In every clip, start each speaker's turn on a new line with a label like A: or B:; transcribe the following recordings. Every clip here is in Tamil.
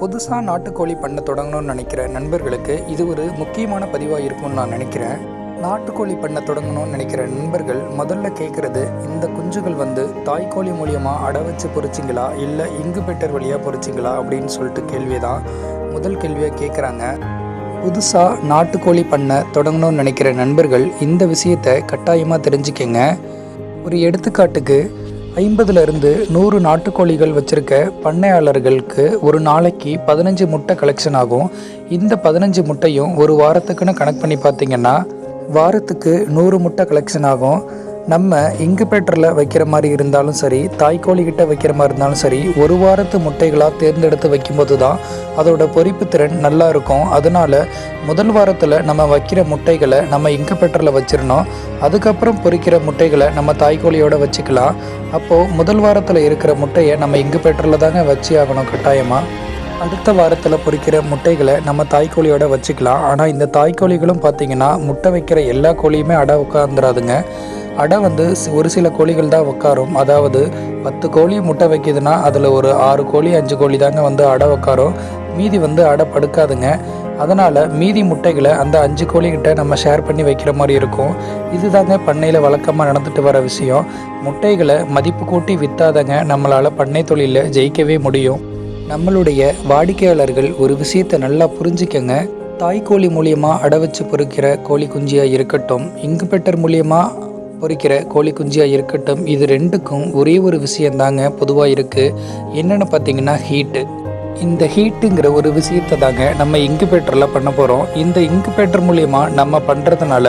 A: புதுசாக நாட்டுக்கோழி பண்ண தொடங்கணும்னு நினைக்கிற நண்பர்களுக்கு இது ஒரு முக்கியமான பதிவாக இருக்கும்னு நான் நினைக்கிறேன். நாட்டுக்கோழி பண்ண தொடங்கணும்னு நினைக்கிற நண்பர்கள் முதல்ல கேட்குறது, இந்த குஞ்சுகள் தாய்க்கோழி மூலியமாக அடை வச்சு பொரிச்சிங்களா இல்லை இங்குபெட்டர் வழியாக பொரிச்சிங்களா அப்படின்னு சொல்லிட்டு கேள்வி தான் முதல் கேள்வியாக கேட்குறாங்க. புதுசாக நாட்டுக்கோழி பண்ண தொடங்கணும்னு நினைக்கிற நண்பர்கள் இந்த விஷயத்தை கட்டாயமாக தெரிஞ்சுக்கங்க. ஒரு எடுத்துக்காட்டுக்கு 50லேருந்து 100 நாட்டுக்கோழிகள் வச்சுருக்க பண்ணையாளர்களுக்கு ஒரு நாளைக்கு 15 முட்டை கலெக்ஷன் ஆகும். இந்த 15 முட்டையும் ஒரு வாரத்துக்குன்னு கணக்கு பண்ணி பார்த்திங்கன்னா வாரத்துக்கு 100 முட்டை கலெக்ஷன் ஆகும். நம்ம இங்குபெட்டரில் வைக்கிற மாதிரி இருந்தாலும் சரி, தாய்க்கோழிக்கிட்ட வைக்கிற மாதிரி இருந்தாலும் சரி, ஒரு வாரத்து முட்டைகளாக தேர்ந்தெடுத்து வைக்கும்போது தான் அதோட பொரிப்பு திறன் நல்லா இருக்கும். அதனால் முதல் வாரத்தில் நம்ம வைக்கிற முட்டைகளை நம்ம இங்குபெட்டரில் வச்சிடணும். அதுக்கப்புறம் பொரிக்கிற முட்டைகளை நம்ம தாய்க்கோழியோட வச்சுக்கலாம். அப்போது முதல் வாரத்தில் இருக்கிற முட்டையை நம்ம இங்குபெட்டரில் தாங்க வச்சு ஆகணும் கட்டாயமாக. அடுத்த வாரத்தில் பொரிக்கிற முட்டைகளை நம்ம தாய்க்கோழியோட வச்சுக்கலாம். ஆனால் இந்த தாய்க்கோழிகளும் பார்த்திங்கன்னா முட்டை வைக்கிற எல்லா கோழியுமே அடை உட்காந்துராதுங்க. அடை ஒரு சில கோழிகள் தான் உட்காரும். அதாவது 10 கோழி முட்டை வைக்கிதுன்னா அதில் ஒரு 6 கோழி 5 கோழி தாங்க அடை உட்காரும். மீதி அடை படுக்காதுங்க. அதனால் மீதி முட்டைகளை அந்த 5 கோழிக்கிட்ட நம்ம ஷேர் பண்ணி வைக்கிற மாதிரி இருக்கும். இது தாங்க பண்ணையில் வழக்கமாக நடந்துட்டு வர விஷயம். முட்டைகளை மதிப்பு கூட்டி விற்றாதாங்க நம்மளால் பண்ணை தொழிலில் ஜெயிக்கவே முடியும். நம்மளுடைய வாடிக்கையாளர்கள் ஒரு விஷயத்தை நல்லா புரிஞ்சுக்கங்க. தாய்க்கோழி மூலியமாக அடை வச்சு பொரிக்கிற கோழி குஞ்சியாக இருக்கட்டும், இங்குபெட்டர் மூலியமாக பொரிக்கிற கோழி குஞ்சியாக இருக்கட்டும், இது ரெண்டுக்கும் ஒரே ஒரு விஷயந்தாங்க பொதுவாக இருக்குது. என்னென்னு பார்த்தீங்கன்னா ஹீட்டு. இந்த ஹீட்டுங்கிற ஒரு விஷயத்தை தாங்க நம்ம இங்குபெட்டரில் பண்ண போகிறோம். இந்த இங்குபெட்டர் மூலியமாக நம்ம பண்ணுறதுனால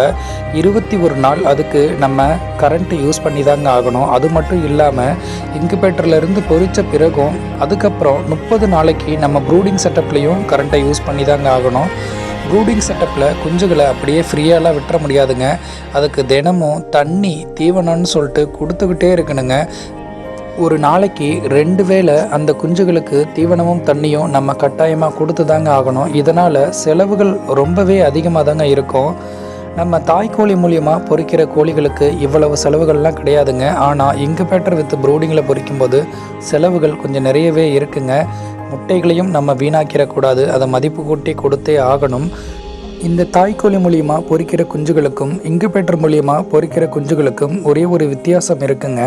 A: 21 நாள் அதுக்கு நம்ம கரண்ட்டு யூஸ் பண்ணி தாங்க ஆகணும். அது மட்டும் இல்லாமல் இங்குபெட்டர்லேருந்து பொரித்த பிறகும் அதுக்கப்புறம் 30 நாளைக்கு நம்ம ப்ரூடிங் செட்டப்லேயும் கரண்ட்டை யூஸ் பண்ணி தாங்க ஆகணும். ப்ரூடிங் செட்டப்பில் குஞ்சுகளை அப்படியே ஃப்ரீயாலாம் விட்டுற முடியாதுங்க. அதுக்கு தினமும் தண்ணி தீவனம்னு சொல்லிட்டு கொடுத்துக்கிட்டே இருக்கணுங்க. ஒரு நாளைக்கு 2 வேளை அந்த குஞ்சுகளுக்கு தீவனமும் தண்ணியும் நம்ம கட்டாயமாக கொடுத்து தாங்க ஆகணும். இதனால் செலவுகள் ரொம்பவே அதிகமாக தாங்க இருக்கும். நம்ம தாய்க்கோழி மூலியமாக பொரிக்கிற கோழிகளுக்கு இவ்வளவு செலவுகள்லாம் கிடையாதுங்க. ஆனால் இங்குபெட்டர் வித் ப்ரூடிங்கில் பொரிக்கும்போது செலவுகள் கொஞ்சம் நிறையவே இருக்குங்க. முட்டைகளையும் நம்ம வீணாக்கிடக்கூடாது, அதை மதிப்பு கூட்டி கொடுத்தே ஆகணும். இந்த தாய்க்கோழி மூலியமாக பொரிக்கிற குஞ்சுகளுக்கும் இங்குபெட்டர் மூலியமாக பொரிக்கிற குஞ்சுகளுக்கும் ஒரே ஒரு வித்தியாசம் இருக்குங்க.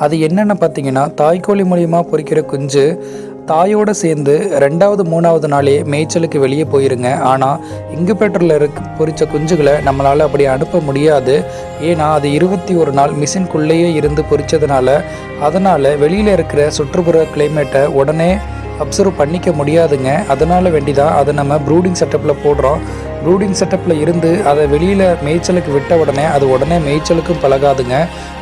A: அது என்னென்னு பார்த்தீங்கன்னா, தாய்க்கோழி மூலியமாக பொரிக்கிற குஞ்சு தாயோடு சேர்ந்து 2வது 3வது நாளே மேய்ச்சலுக்கு வெளியே போயிருங்க. ஆனால் இங்குபெட்டரில் பொரித்த குஞ்சுகளை நம்மளால் அப்படி அனுப்ப முடியாது. ஏன்னா அது 21 நாள் மிஷின்குள்ளேயே இருந்து பொரித்ததுனால, அதனால் வெளியில் இருக்கிற சுற்றுப்புற கிளைமேட்டை உடனே அப்சர்வ் பண்ணிக்க முடியாதுங்க. அதனால் வேண்டிதான் அதை நம்ம ப்ரூடிங் செட்டப்பில் போடுறோம். ப்ரூடிங் செட்டப்பில் இருந்து அதை வெளியில் மேய்ச்சலுக்கு விட்ட உடனே அது உடனே மேய்ச்சலுக்கும் பழகாதுங்க.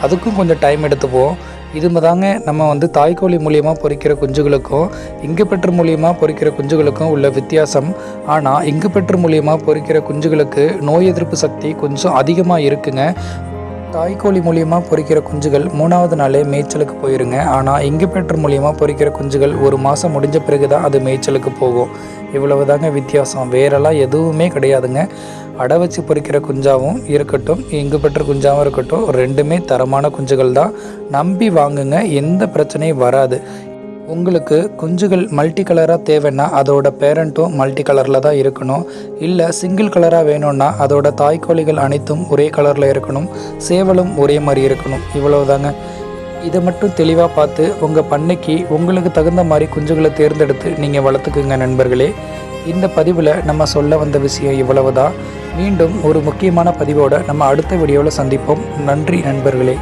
A: அதுக்கும் கொஞ்சம் டைம் எடுத்துப்போம். இது தாங்க நம்ம தாய்க்கோழி மூலியமாக பொரிக்கிற குஞ்சுகளுக்கும் இங்குபெட்டர் மூலியமாக பொரிக்கிற குஞ்சுகளுக்கும் உள்ள வித்தியாசம். ஆனால் இங்குபெட்டர் மூலியமாக பொரிக்கிற குஞ்சுகளுக்கு நோய் எதிர்ப்பு சக்தி கொஞ்சம் அதிகமாக இருக்குங்க. தாய்க்கோழி மூலியமாக பொரிக்கிற குஞ்சுகள் 3வது நாளே மேய்ச்சலுக்கு போயிருங்க. ஆனால் இங்குபெட்டர் மூலியமாக பொரிக்கிற குஞ்சுகள் 1 மாதம் முடிஞ்ச பிறகு தான் அது மேய்ச்சலுக்கு போகும். இவ்வளவு தாங்க வித்தியாசம், வேறெல்லாம் எதுவுமே கிடையாதுங்க. அடை வச்சு பொரிக்கிற குஞ்சாகவும் இருக்கட்டும், இங்குபெட்டர் குஞ்சாகவும் இருக்கட்டும், ரெண்டுமே தரமான குஞ்சுகள் தான். நம்பி வாங்குங்க, எந்த பிரச்சனையும் வராது. உங்களுக்கு குஞ்சுகள் மல்டி கலராக தேவைன்னா அதோட பேரண்ட்டும் மல்டி கலரில் தான் இருக்கணும். இல்லை சிங்கிள் கலராக வேணும்னா அதோட தாய்க்கோழிகள் அனைத்தும் ஒரே கலரில் இருக்கணும், சேவலும் ஒரே மாதிரி இருக்கணும். இவ்வளவு தாங்க. இதை மட்டும் தெளிவாக பார்த்து உங்கள் பண்ணைக்கு உங்களுக்கு தகுந்த மாதிரி குஞ்சுகளை தேர்ந்தெடுத்து நீங்கள் வளர்த்துக்குங்க நண்பர்களே. இந்த பதிவில் நம்ம சொல்ல வந்த விஷயம் இவ்வளவு தான். மீண்டும் ஒரு முக்கியமான பதிவோடு நம்ம அடுத்த வீடியோவில் சந்திப்போம். நன்றி நண்பர்களே.